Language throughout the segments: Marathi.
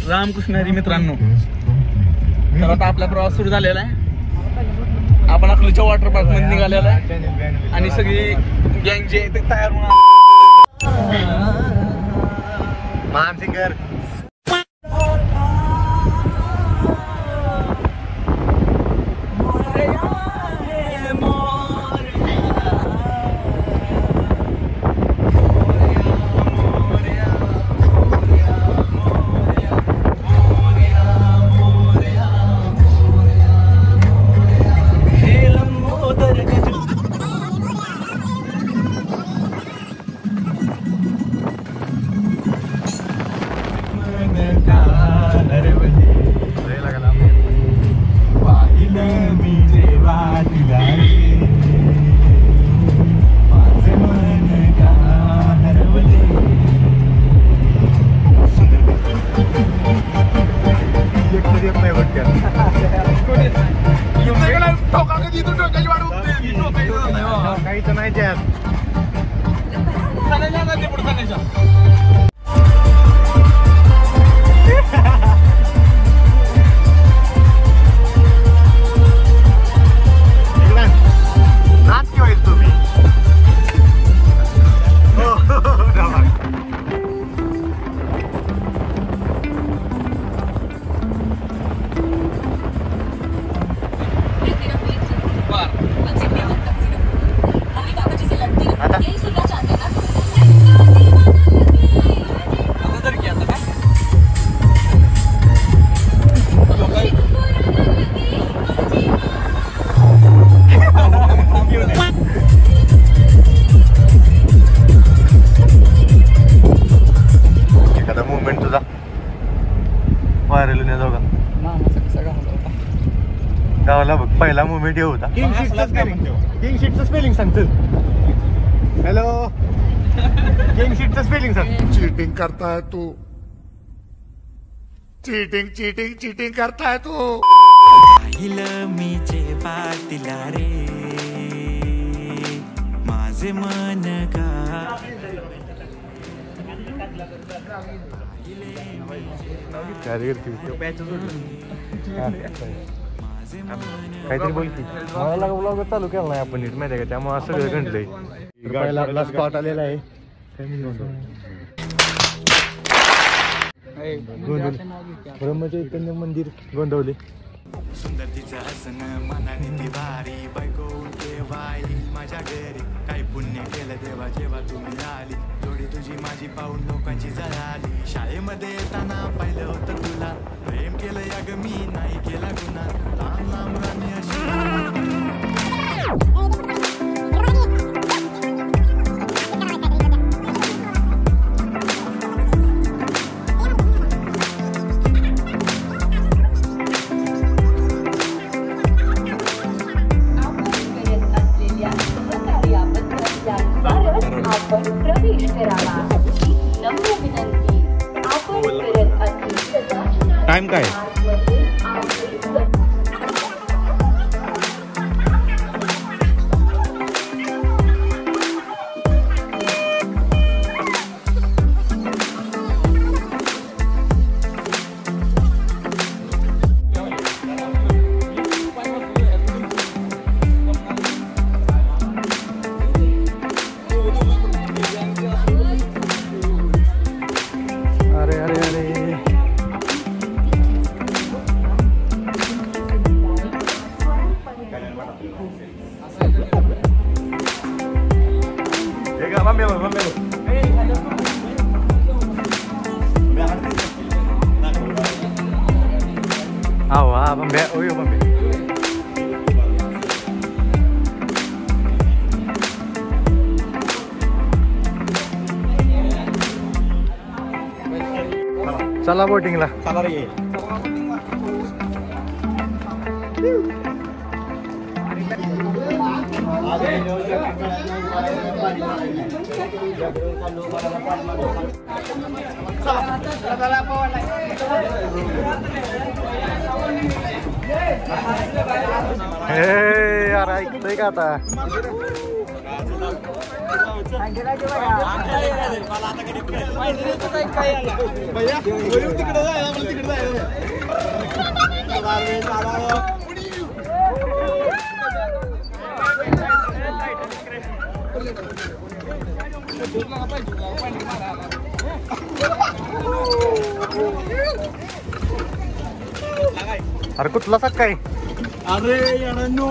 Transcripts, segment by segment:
रामकृष्ण हरी मित्रांनो, तर आता आपला प्रवास सुरू झालेला आहे. आपण अकलूजच्या वॉटर पार्क मध्ये निघालेला आहे आणि सगळी गँग जे ते तयार होणार. महान सिंगर काहीच नाही त्यात. नाच किंवा येत तुम्ही गावाला बघ पहिला मुवमेंट येऊ होता. किंग शीटचं स्पेलिंग सांग. हॅलो, किंग शीटचं स्पेलिंग सांग. चीटिंग करता है तू, चीटिंग चीटिंग चीटिंग करता है तू. पाहिलं मी जेव्हा तिला रे माझे मन का काहीतरी बोल की. मला ब्लॉग चालू केला नाही आपण नीट, माहिती आहे का, त्यामुळे सगळं घडलंय. पहिला आपला स्पॉट आलेला आहे ब्रह्मचैतन्य मंदिर गोंदवले. सुंदर तिचं हसणं मनाने ती भारी बायको वाई माझ्या घरी काही पुण्य केलं देवा जेव्हा तुम्ही आली जोडी तुझी माझी पाहून लोकांची जळाली. शाळेमध्ये येताना पाहिलं होतं तुला, प्रेम केलं या ग मी नाही केला गुन्हा. लांब लांब राणी अशी टाइम काय चला बोटिंगला. चला रे. यार ऐकतोय का आता. अरे कुठला काय अरे नो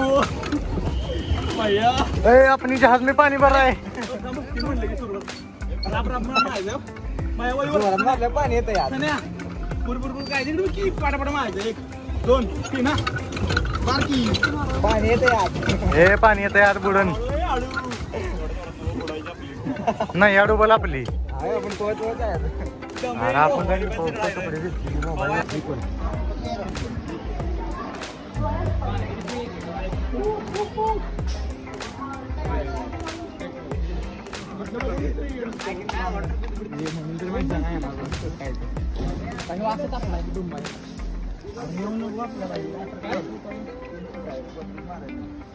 भैया ए अपनी जहाज में पाणी भर आहे म्हणलं की सुरुवात पाणी येतं यार बुरबुर काय तिकडे की पाटापाटा मारायचं 1 2 3 ना बारकी पाणी येतं यार हे पाणी येतं यार बुडन नाही या डुबल आपली आपण पोहोचवत आहे अरे आपण काही कपडे घेतली मोबाईल घेतली पण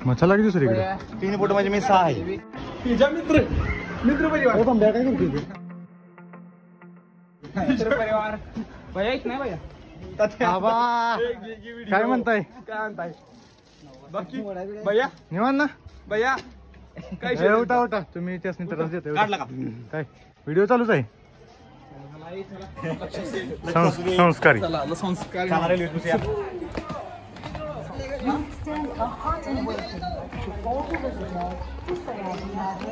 मच्छा लागली दुसरीकडे 3 फूट म्हणजे मी 6 आहे तुझा मित्र परिवार काय करतो मित्र परिवार भैया एक नाही भैया बाबा काय म्हणताय काय म्हणताय बाकी भैया निवांत ना भैया काय ए, उठा उठा तुम्ही त्यासनी त्रास देताय काढला का काय व्हिडिओ चालूच आहे संस्कारी चला संस्कार Instant a hot and waiting to all the visitors who तयारी आहे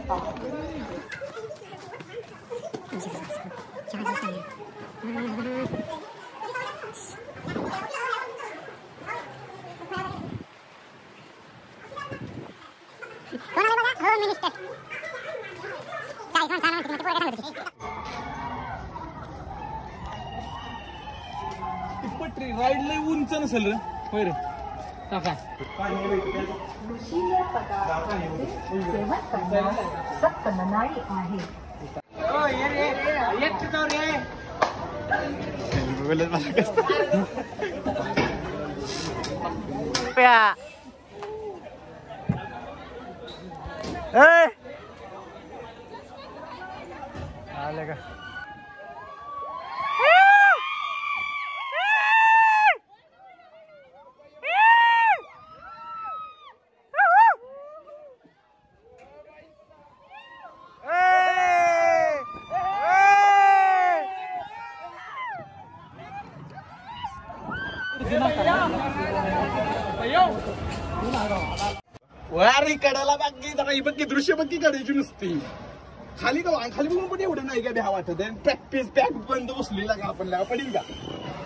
पटरी राईड लय उंच नसेल रे होय रे काका ऋषीय पदार्थांचे सेवन करण्यास सक्त मनाई आहे आले का वारी कडाला बाकी जरा ही बघ दृश्य बघ कडायची नुसती खाली का खाली बघून पण एवढं नाही का भ्या वाटत प्रॅक्टिस पॅक बंद बसलेला का आपण पडेल का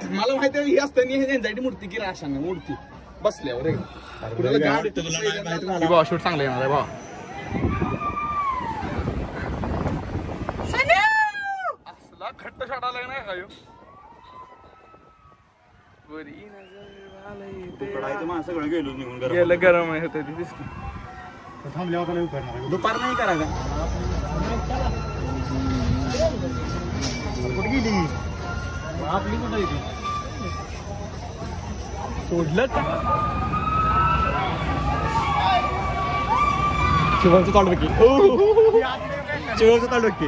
मला माहिती आहे ही असताना हे एन्झायटी मूर्ती की राशाने मूर्ती बसल्यावर भावा शूट चांगला येणार आहे भावा असला खट्ट शाट आला नाही का गेलं गरम आहे होतं तिथेच थांबल्या होता उभारणार दुपार नाही करायचा कुठे गेली आपली कुठं येते सोडलं का शिवाचं ताट बघी शिवाचं ताट बघी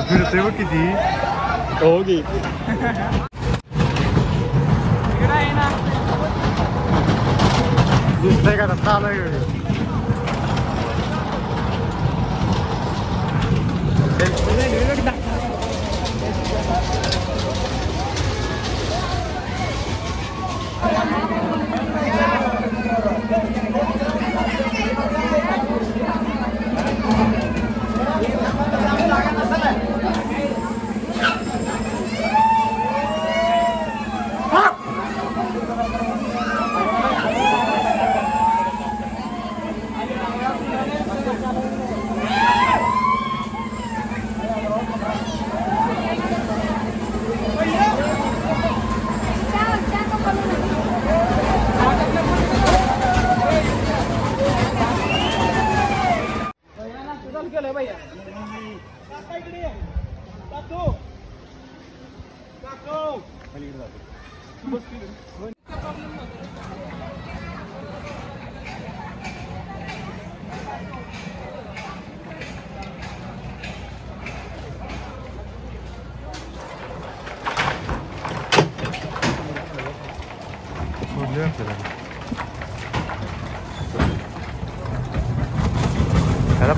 फिरतोय बघ किती हो गे दिसतंय का चालू आहे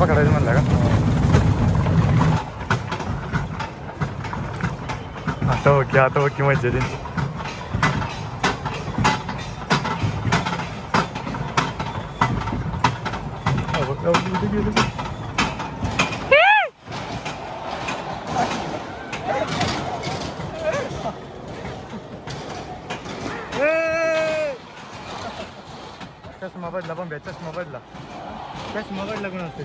पकडायचं म्हणलं का आता ओके मज्जा दे चष्मा बदला पण चष्मा बदला कोण असते